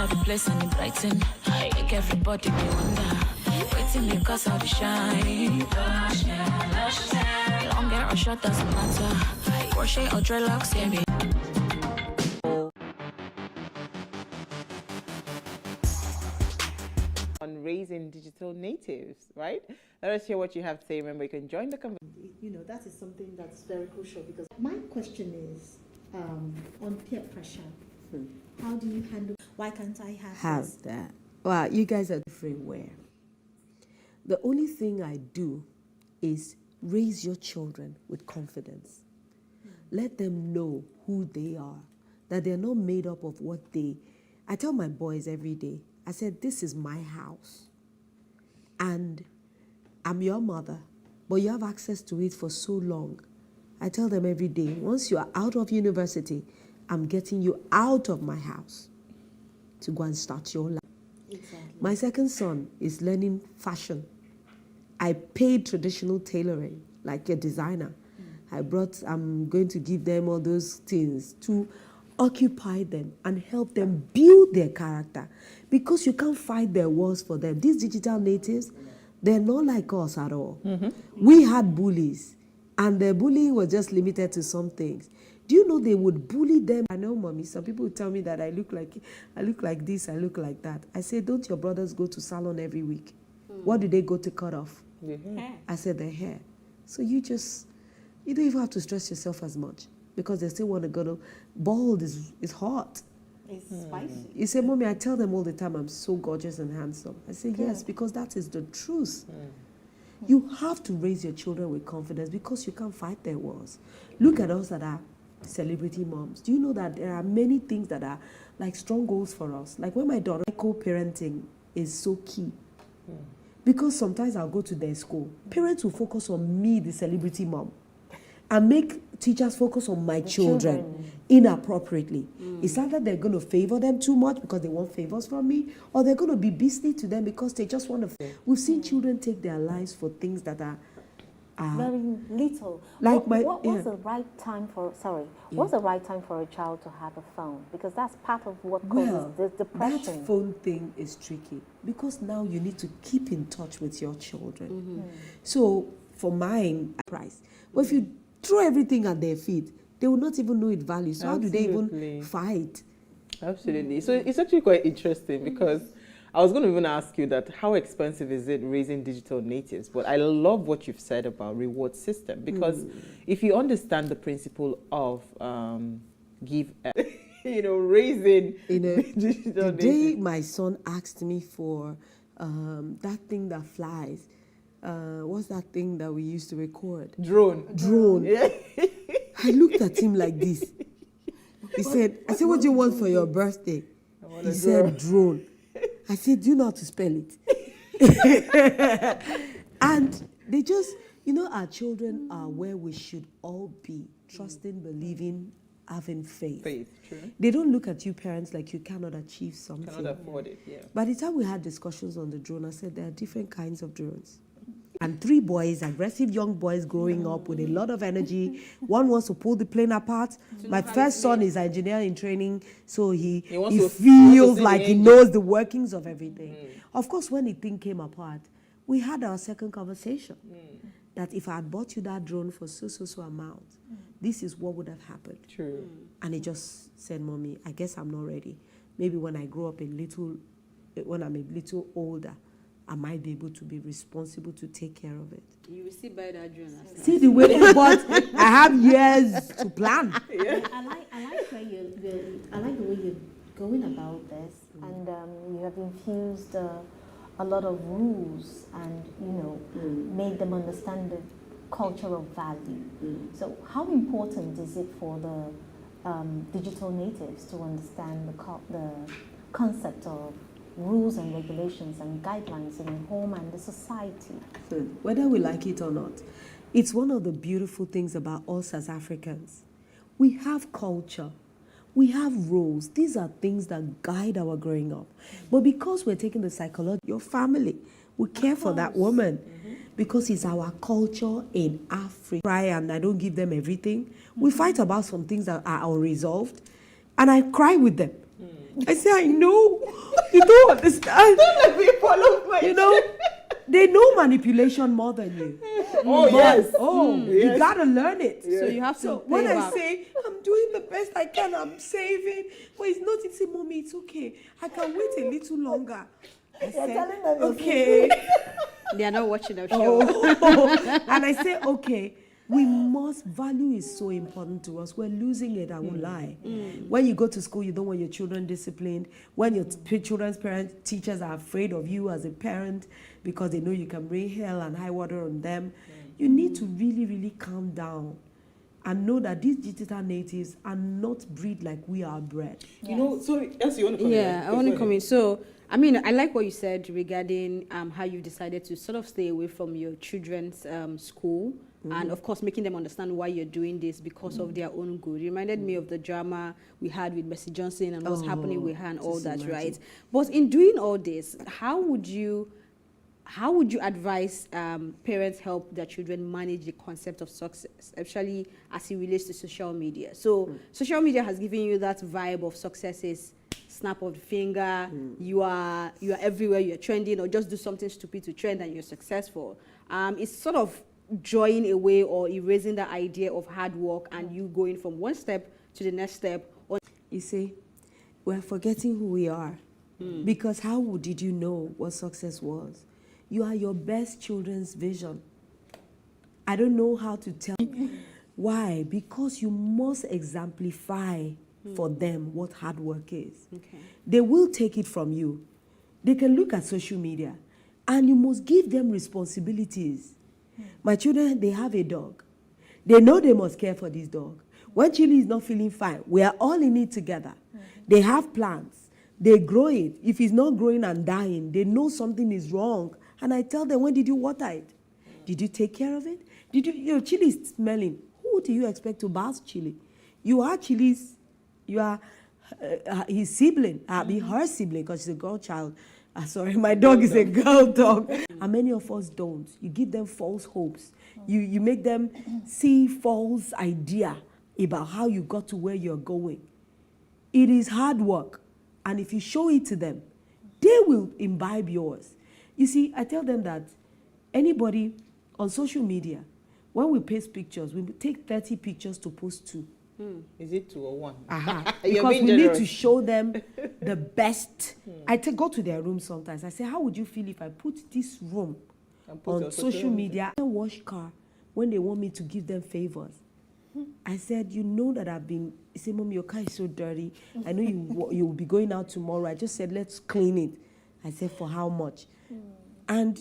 all the place and it brighten. Make everybody be wonder. Waiting because of the shine. Long hair or short doesn't matter. Crochet or dreadlocks can be. On raising digital natives, right? Let us hear what you have to say. Remember, you can join the conversation. You know, that is something that's very crucial, because my question is on peer pressure. How do you handle? Why can't I have that? Well, you guys are everywhere. The only thing I do is raise your children with confidence. Let them know who they are, that they're not made up of what they... I tell my boys every day, I said, this is my house. And I'm your mother, but you have access to it for so long. I tell them every day, once you are out of university, I'm getting you out of my house to go and start your life. Exactly. My second son is learning fashion. I paid traditional tailoring, like a designer. I'm going to give them all those things to occupy them and help them build their character, because you can't fight their wars for them. These digital natives, they're not like us at all. We had bullies, and the bullying was just limited to some things. Do you know they would bully them? I know, mommy, some people would tell me that I look like this, I look like that. I say, don't your brothers go to salon every week? What do they go to cut off? The hair. I said, the hair. So you don't even have to stress yourself as much, because they still want to go to... Bald is hot. It's spicy. You say, mommy, I tell them all the time I'm so gorgeous and handsome. I say, yes, because that is the truth. You have to raise your children with confidence, because you can't fight their wars. Look at us that are celebrity moms. Do you know that there are many things that are like strongholds for us? Like when my daughter, co-parenting is so key. Because sometimes I'll go to their school. Parents will focus on me, the celebrity mom, and make teachers focus on my children inappropriately. It's either they're going to favor them too much because they want favors from me, or they're going to be beastly to them because they just want to... We've seen children take their lives for things that are... very little. Like what's the right time for... What's the right time for a child to have a phone? Because that's part of what causes the depression. That phone thing is tricky, because now you need to keep in touch with your children. So for mine, price. But if you throw everything at their feet, they will not even know its value. So how do they even fight? Absolutely. So it's actually quite interesting, because I was going to even ask you that how expensive is it raising digital natives? But I love what you've said about reward system, because if you understand the principle of raising digital the day natives. my son asked me for that thing that flies, what's that thing that we used to record? Drone. Yeah. I looked at him like this. He said, I said, what do you want for your birthday? He said, drone. I said, do you know how to spell it? And they just, our children are where we should all be, trusting, believing, having faith. True. They don't look at you parents like you cannot achieve something. Cannot afford it, yeah. By the time we had discussions on the drone, I said there are different kinds of drones. And 3 boys, aggressive young boys growing up with a lot of energy. One wants to pull the plane apart. My first son is an engineer in training, so he feels like he knows the workings of everything. Of course, when the thing came apart, we had our second conversation. That if I had bought you that drone for so amount, this is what would have happened. True. And he just said, Mommy, I guess I'm not ready. Maybe when I grow up when I'm a little older, I might be able to be responsible to take care of it. You will still buy that drone. See the way, but I have years to plan. I like the way you're going about this, and you have infused a lot of rules and made them understand the culture of value. So how important is it for the digital natives to understand the concept of rules and regulations and guidelines in the home and the society? So whether we like it or not, it's one of the beautiful things about us as Africans. We have culture. We have roles. These are things that guide our growing up. But because we're taking the psychology, your family, we care for that woman because it's our culture in Africa. Cry and I don't give them everything. We fight about some things that are unresolved, and I cry with them. I say, I know, You don't understand. Don't let me follow my You know, they know manipulation more than you. Oh, yes. Oh, you Yes. gotta learn it. So you have to So pay when I back. say I'm doing the best I can, I'm saving, but it's not. It's say, mommy, it's okay. I can wait a little longer. I said, telling them you're okay. They are not watching our show. Oh. And I say, okay. We must, value is so important to us. We're losing it, I won't lie. When you go to school, you don't want your children disciplined. When your children's parents, teachers are afraid of you as a parent because they know you can bring hell and high water on them. You need to really, really calm down and know that these digital natives are not bred like we are bred. You know, sorry, Elsie, you want to come in? Yeah, I want to come in. So, I mean, I like what you said regarding how you decided to sort of stay away from your children's school. And of course, making them understand why you're doing this because of their own good. It reminded me of the drama we had with Mercy Johnson and what's happening with her and all that, right? But in doing all this, how would you advise parents help their children manage the concept of success, especially as it relates to social media? So social media has given you that vibe of success is snap of the finger, you are everywhere, you're trending, or just do something stupid to trend and you're successful. It's sort of drawing away or erasing the idea of hard work and you going from one step to the next step. You see, we're forgetting who we are. Because how did you know what success was? You are your best children's vision. I don't know how to tell. Why? Because you must exemplify for them what hard work is. Okay. They will take it from you. They can look at social media and you must give them responsibilities. My children, they have a dog. They know they must care for this dog. When Chili is not feeling fine, we are all in it together. They have plants. They grow it. If it's not growing and dying, they know something is wrong. And I tell them, when did you water it? Did you take care of it? Did your Chili is smelling. Who do you expect to bath Chili? You are Chili's, you are his sibling, her sibling, because she's a girl child. Sorry, my dog is a girl dog. And many of us don't. You give them false hopes. You make them see false idea about how you got to where you're going. It is hard work. And if you show it to them, they will imbibe yours. You see, I tell them that anybody on social media, when we post pictures, we take 30 pictures to post 2. Is it 2 or 1? Because we need to show them the best. I go to their room sometimes. I say, how would you feel if I put this room on social media and wash car when they want me to give them favors? I said, you know that I've been, he said, Mom, your car is so dirty. I know you will be going out tomorrow. I just said, let's clean it. I said, for how much? And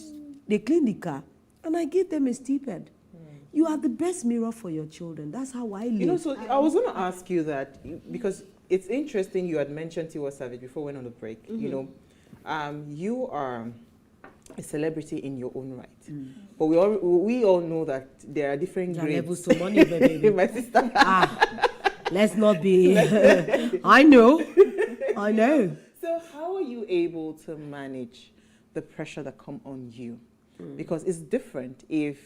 they clean the car and I give them a stipend. You are the best mirror for your children. That's how I live. You know, so I was going to ask you that because it's interesting you had mentioned Tiwa Savage before we went on the break. You know, you are a celebrity in your own right. But we all know that there are different grades. Levels to money, baby. My sister. Let's not be. I know. So how are you able to manage the pressure that come on you? Because it's different if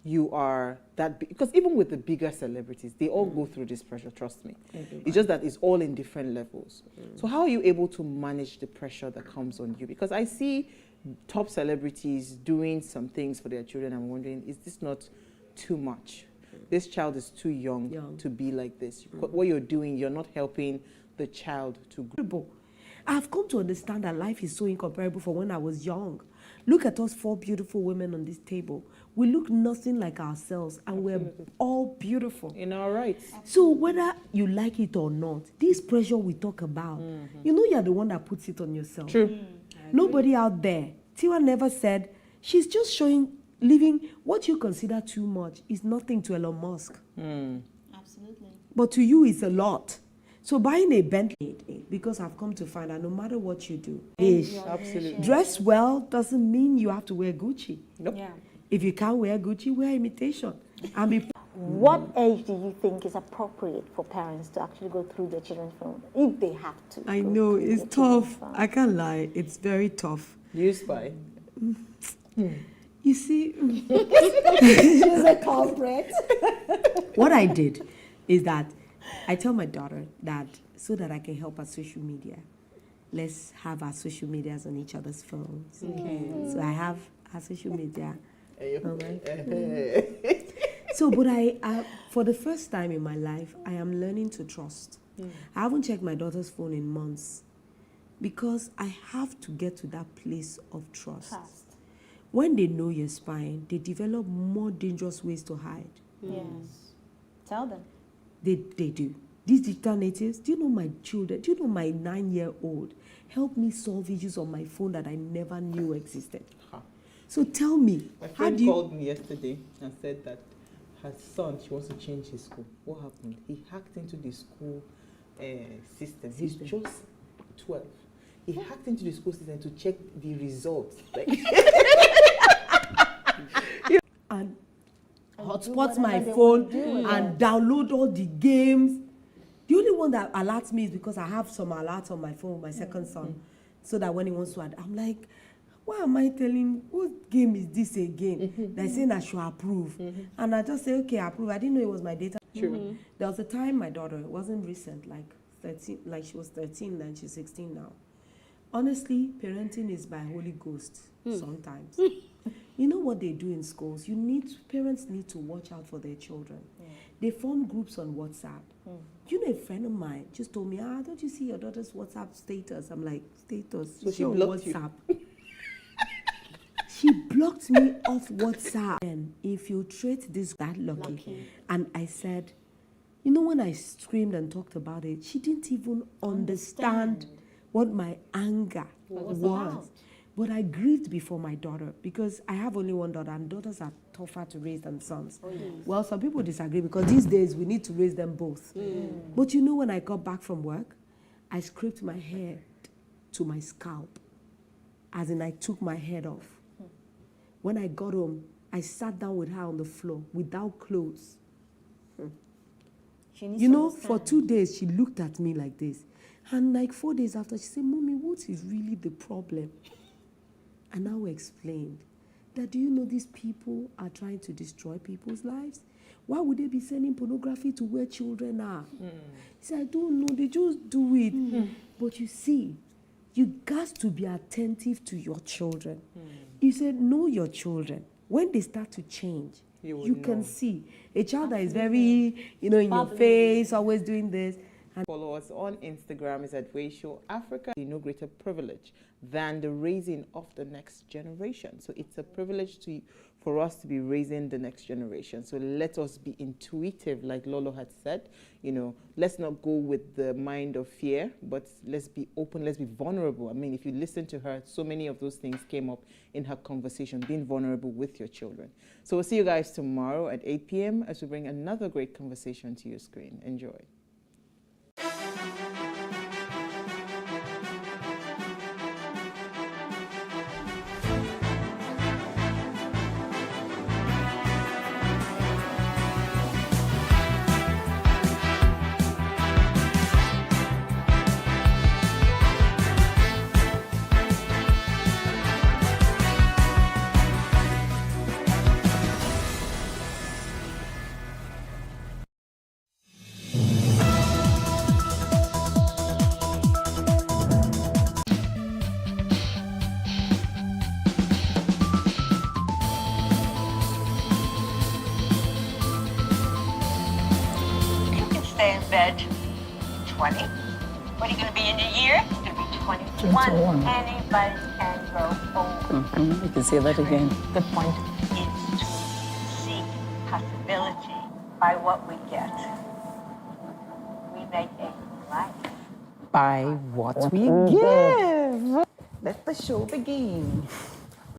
you are that big, because even with the bigger celebrities, they all go through this pressure, trust me. It's just that it's all in different levels. So how are you able to manage the pressure that comes on you? Because I see top celebrities doing some things for their children. I'm wondering, is this not too much? This child is too young to be like this. What you're doing, you're not helping the child to grow. I've come to understand that life is so incomparable from when I was young. Look at us 4 beautiful women on this table. We look nothing like ourselves, and we're all beautiful. In our rights. So whether you like it or not, this pressure we talk about, you know you're the one that puts it on yourself. True. Nobody out there. Tiwa never said, she's just living what you consider too much is nothing to Elon Musk. Absolutely. But to you, it's a lot. So buying a Bentley, because I've come to find out no matter what you do, Absolutely. dress well doesn't mean you have to wear Gucci. Nope. Yeah. If you can't wear Gucci, wear imitation. What age do you think is appropriate for parents to actually go through their children's phone if they have to? I go know, through it's their children's tough. phone? I can't lie. It's very tough. Used by. You see, She's a culprit. what I did is that I tell my daughter that so that I can help her social media, let's have our social medias on each other's phones. Okay. So I have our social media on my phone. Eh. So, but I, for the first time in my life, I am learning to trust. I haven't checked my daughter's phone in months because I have to get to that place of trust. When they know you're spying, they develop more dangerous ways to hide. Yes. Tell them. They do. These digital natives, do you know my children, do you know my 9-year-old helped me solve issues on my phone that I never knew existed? Huh. So tell me, My how friend do you... called me yesterday and said that her son, she wants to change his school. What happened? He hacked into the school system. He's just 12. He hacked into the school system to check the results. Like And hotspot my phone and download all the games. The only one that alerts me is because I have some alerts on my phone with my second son. So that when he wants to add, I'm like, why am I telling, what game is this again? They're saying I should approve. And I just say, okay, approve. I didn't know it was my data. True. There was a time my daughter, it wasn't recent, like 13, like she was 13 and she's 16 now. Honestly, parenting is by Holy Ghost sometimes. You know what they do in schools? Parents need to watch out for their children. They form groups on WhatsApp. You know, a friend of mine just told me, don't you see your daughter's WhatsApp status? I'm like, status? So she blocked WhatsApp. She blocked me off WhatsApp and infiltrate this that lucky. And I said, you know, when I screamed and talked about it, she didn't even understand what my anger was. But I grieved before my daughter because I have only one daughter and daughters are tougher to raise than sons. Well, some people disagree because these days we need to raise them both. But you know, when I got back from work, I scraped my hair to my scalp, as in I took my head off. When I got home, I sat down with her on the floor without clothes. You know, for 2 days, she looked at me like this. And like 4 days after, she said, Mommy, what is really the problem? And I explained that, do you know these people are trying to destroy people's lives? Why would they be sending pornography to where children are? He said, I don't know, they just do it. But you see, you got to be attentive to your children. He said, know your children. When they start to change, you can see. A child that is very, in your face, always doing this. And follow us on Instagram is at PlusTvAfrica. No greater privilege than the raising of the next generation. So it's a privilege for us to be raising the next generation. So let us be intuitive, like Lolo had said. Let's not go with the mind of fear, but let's be open, let's be vulnerable. I mean, if you listen to her, so many of those things came up in her conversation, being vulnerable with your children. So we'll see you guys tomorrow at 8 p.m. as we bring another great conversation to your screen. Enjoy. Stay in bed 20. What are you going to be in a year? You're going to be 21. Anybody can grow old. You can say that again. The point is to seek possibility by what we get. We make a life. By what we give. Let the show begin.